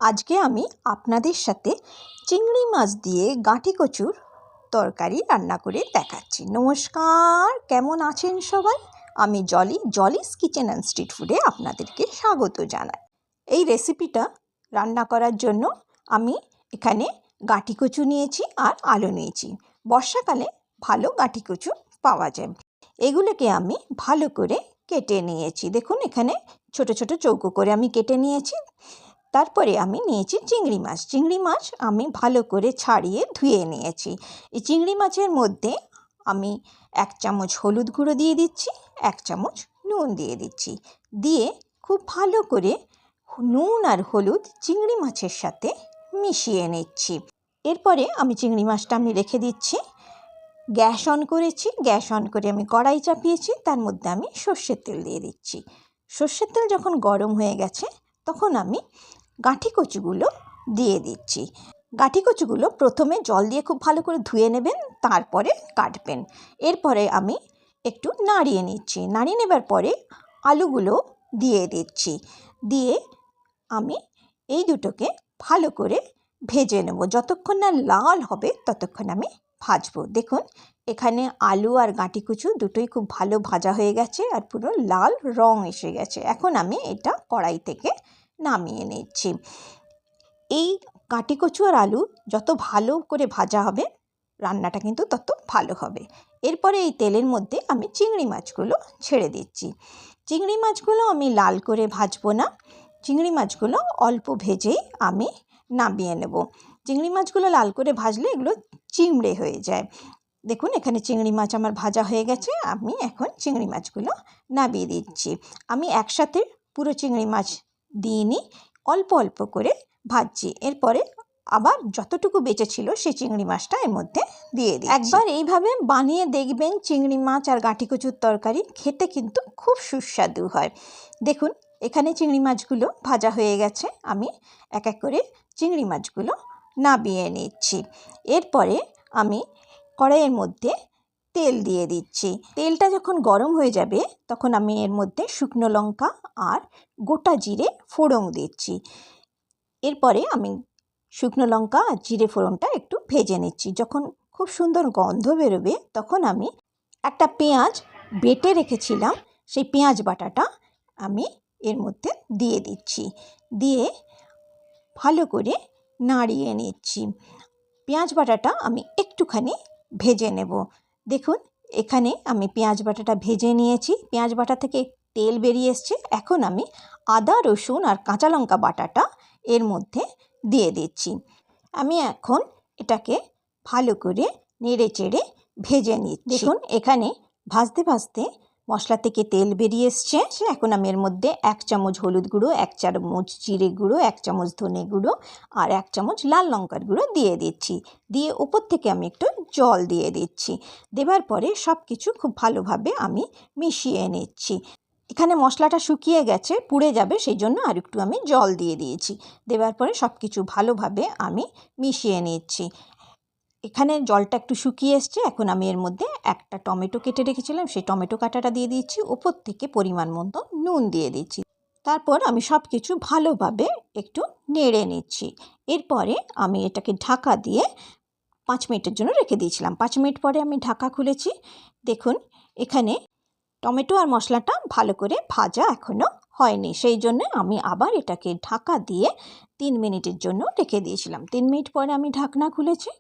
আজকে আমি আপনাদের সাথে চিংড়ি মাছ দিয়ে গাঁটি কচুর তরকারি রান্না করে দেখাচ্ছি। নমস্কার, কেমন আছেন সবাই? আমি জলিস কিচেন অ্যান্ড স্ট্রিট ফুডে আপনাদেরকে স্বাগত জানাই। এই রেসিপিটা রান্না করার জন্য আমি এখানে গাঁটি কচু নিয়েছি আর আলু নিয়েছি। বর্ষাকালে ভালো গাঁটি কচু পাওয়া যায়। এগুলোকে আমি ভালো করে কেটে নিয়েছি। দেখুন, এখানে ছোট ছোট চৌকো করে আমি কেটে নিয়েছি। তারপরে আমি নিয়েছি চিংড়ি মাছ। চিংড়ি মাছ আমি ভালো করে ছাড়িয়ে ধুয়ে নিয়েছি। এই চিংড়ি মাছের মধ্যে আমি 1 চামচ হলুদ গুঁড়ো দিয়ে দিচ্ছি, 1 চামচ নুন দিয়ে দিচ্ছি। দিয়ে খুব ভালো করে নুন আর হলুদ চিংড়ি মাছের সাথে মিশিয়ে নিচ্ছি। এরপরে আমি চিংড়ি মাছটা রেখে দিচ্ছি। গ্যাস অন করেছি, গ্যাস অন করে আমি কড়াই চাপিয়েছি, তার মধ্যে আমি সর্ষের তেল দিয়ে দিচ্ছি। সর্ষের তেল যখন গরম হয়ে গেছে তখন আমি গাঁটি কচুগুলো দিয়ে দিচ্ছি। গাঁটি কচুগুলো প্রথমে জল দিয়ে খুব ভালো করে ধুয়ে নেবেন, তারপরে কাটবেন। এরপরে আমি একটু নাড়িয়ে নিচ্ছি। নাড়িয়ে নেবার পরে আলুগুলো দিয়ে দিচ্ছি। দিয়ে আমি এই দুটোকে ভালো করে ভেজে নেব। যতক্ষণ না লাল হবে ততক্ষণ আমি ভাজবো। দেখুন, এখানে আলু আর গাঁটি কচু দুটোই খুব ভালো ভাজা হয়ে গেছে আর পুরো লাল রং এসে গেছে। এখন আমি এটা কড়াই থেকে নামিয়ে নিচ্ছি। এই গাঁটি কচু আর আলু যত ভালো করে ভাজা হবে রান্নাটা কিন্তু তত ভালো হবে। এরপরে এই তেলের মধ্যে আমি চিংড়ি মাছগুলো ছেড়ে দিচ্ছি। চিংড়ি মাছগুলো আমি লাল করে ভাজবো না, চিংড়ি মাছগুলো অল্প ভেজেই আমি নামিয়ে নেব। চিংড়ি মাছগুলো লাল করে ভাজলে এগুলো চিমড়ে হয়ে যায়। দেখুন, এখানে চিংড়ি মাছ আমার ভাজা হয়ে গেছে। আমি এখন চিংড়ি মাছগুলো নামিয়ে দিচ্ছি। আমি একসাথে পুরো চিংড়ি মাছ দিইনি, অল্প অল্প করে ভাজছি। এরপরে আবার যতটুকু বেঁচে ছিল সেই চিংড়ি মাছটা এর মধ্যে দিয়ে দিই। একবার এইভাবে বানিয়ে দেখবেন চিংড়ি মাছ আর গাঁটি কচুর তরকারি, খেতে কিন্তু খুব সুস্বাদু হয়। দেখুন, এখানে চিংড়ি মাছগুলো ভাজা হয়ে গেছে। আমি এক এক করে চিংড়ি মাছগুলো নামিয়ে নিচ্ছি। এরপরে আমি কড়াইয়ের মধ্যে তেল দিয়ে দিচ্ছি। তেলটা যখন গরম হয়ে যাবে তখন আমি এর মধ্যে শুকনো লঙ্কা আর গোটা জিরে ফোড়ন দিচ্ছি। এরপরে আমি শুকনো লঙ্কা আর জিরে ফোড়নটা একটু ভেজে নিচ্ছি। যখন খুব সুন্দর গন্ধ বেরোবে তখন আমি একটা পেঁয়াজ বেটে রেখেছিলাম, সেই পেঁয়াজ বাটাটা আমি এর মধ্যে দিয়ে দিচ্ছি। দিয়ে ভালো করে নাড়িয়ে নিচ্ছি। পেঁয়াজ বাটাটা আমি একটুখানি ভেজে নেব। দেখুন, এখানে আমি পেঁয়াজ বাটাটা ভেজে নিয়েছি। পেঁয়াজ বাটা থেকে তেল বেরিয়ে এসছে। এখন আমি আদা, রসুন আর কাঁচা লঙ্কা বাটাটা এর মধ্যে দিয়ে দিচ্ছি। আমি এখন এটাকে ভালো করে নেড়ে চেড়ে ভেজে নিচ্ছি। দেখুন, এখানে ভাজতে ভাজতে মশলা থেকে তেল বেরিয়ে এসছে। এখন আমি এর মধ্যে 1 চামচ হলুদ গুঁড়ো, 1 চামচ জিরে গুঁড়ো, 1 চামচ ধনে গুঁড়ো আর 1 চামচ লাল লঙ্কার গুঁড়ো দিয়ে দিচ্ছি। দিয়ে উপর থেকে আমি একটু জল দিয়ে দিচ্ছি। দেবার পরে সব কিছু খুব ভালোভাবে আমি মিশিয়ে নিচ্ছি। এখানে মশলাটা শুকিয়ে গেছে, পুড়ে যাবে, সেই জন্য আর একটু আমি জল দিয়ে দিয়েছি। দেওয়ার পরে সব কিছু ভালোভাবে আমি মিশিয়ে নিচ্ছি। এখানে জলটা একটু শুকিয়ে এসছে। এখন আমি এর মধ্যে একটা টমেটো কেটে রেখেছিলাম, সেই টমেটো কাটাটা দিয়ে দিচ্ছি। ওপর থেকে পরিমাণ মতো নুন দিয়ে দিচ্ছি। তারপর আমি সব কিছু ভালোভাবে একটু নেড়ে নিচ্ছি। এরপরে আমি এটাকে ঢাকা দিয়ে 5 মিনিটের জন্য রেখে দিয়েছিলাম। 5 মিনিট পরে আমি ঢাকা খুলেছি। দেখুন, এখানে টমেটো আর মশলাটা ভালো করে ভাজা এখনও হয়নি, সেই জন্য আমি আবার এটাকে ঢাকা দিয়ে 3 মিনিটের জন্য রেখে দিয়েছিলাম। 3 মিনিট পরে আমি ঢাকনা খুলেছি।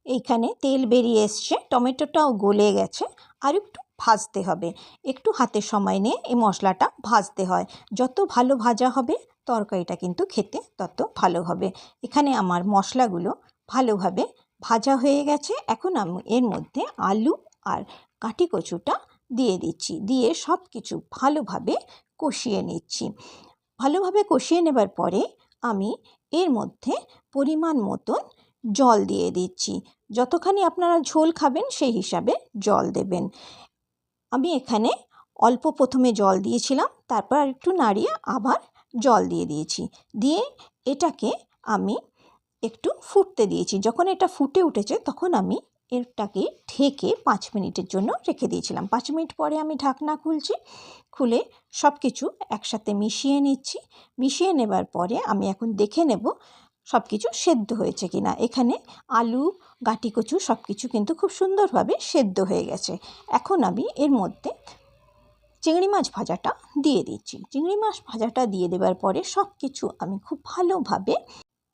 এইখানে তেল বেরিয়ে এসছে, টমেটোটাও গলে গেছে। আর একটু ভাজতে হবে, একটু হাতে সময় নিয়ে এই মশলাটা ভাজতে হয়। যত ভালো ভাজা হবে তরকারিটা কিন্তু খেতে তত ভালো হবে। এখানে আমার মশলাগুলো ভালোভাবে ভাজা হয়ে গেছে। এখন আমি এর মধ্যে আলু আর গাঁটি কচুটা দিয়ে দিচ্ছি। দিয়ে সব কিছু ভালোভাবে কষিয়ে নিচ্ছি। ভালোভাবে কষিয়ে নেবার পরে আমি এর মধ্যে পরিমাণ মতন জল দিয়ে দিচ্ছি। যতখানি আপনারা ঝোল খাবেন সেই হিসাবে জল দেবেন। আমি এখানে অল্প প্রথমে জল দিয়েছিলাম, তারপর আর একটু নাড়িয়ে আবার জল দিয়ে দিয়েছি। দিয়ে এটাকে আমি একটু ফুটতে দিয়েছি। যখন এটা ফুটে উঠেছে তখন আমি এরটাকে ঢেকে 5 মিনিটের জন্য রেখে দিয়েছিলাম। 5 মিনিট পরে আমি ঢাকনা খুলছি, খুলে সব কিছু একসাথে মিশিয়ে নিচ্ছি। মিশিয়ে নেবার পরে আমি এখন দেখে নেব সব কিছু সেদ্ধ হয়েছে কিনা। এখানে আলু, গাঁটি কচু সব কিছু কিন্তু খুব সুন্দরভাবে সেদ্ধ হয়ে গেছে। এখন আমি এর মধ্যে চিংড়ি মাছ ভাজাটা দিয়ে দিচ্ছি। চিংড়ি মাছ ভাজাটা দিয়ে দেওয়ার পরে সব কিছু আমি খুব ভালোভাবে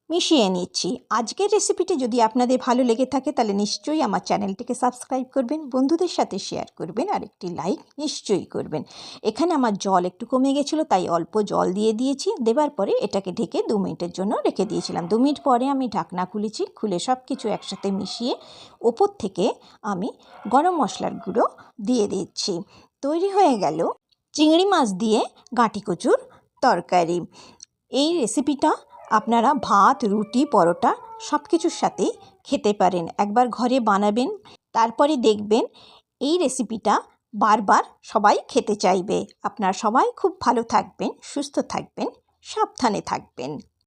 মিশিয়ে নিচ্ছি। আজকের রেসিপিটি যদি আপনাদের ভালো লেগে থাকে তাহলে নিশ্চয়ই আমার চ্যানেলটিকে সাবস্ক্রাইব করবেন, বন্ধুদের সাথে শেয়ার করবেন, আর একটি লাইক নিশ্চয়ই করবেন। এখানে আমার জল একটু কমে গেছিলো, তাই অল্প জল দিয়ে দিয়েছি। দেবার পরে এটাকে ঢেকে 2 মিনিটের জন্য রেখে দিয়েছিলাম। 2 মিনিট পরে আমি ঢাকনা খুলেছি, খুলে সব কিছু একসাথে মিশিয়ে ওপর থেকে আমি গরম মশলার গুঁড়ো দিয়ে দিচ্ছি। তৈরি হয়ে গেল চিংড়ি মাছ দিয়ে গাঁটি কচুর তরকারি। এই রেসিপিটা আপনারা ভাত, রুটি, পরোটা সব কিছুর সাথেই খেতে পারেন। একবার ঘরে বানাবেন, তারপরে দেখবেন এই রেসিপিটা বারবার সবাই খেতে চাইবে। আপনারা সবাই খুব ভালো থাকবেন, সুস্থ থাকবেন, সাবধানে থাকবেন।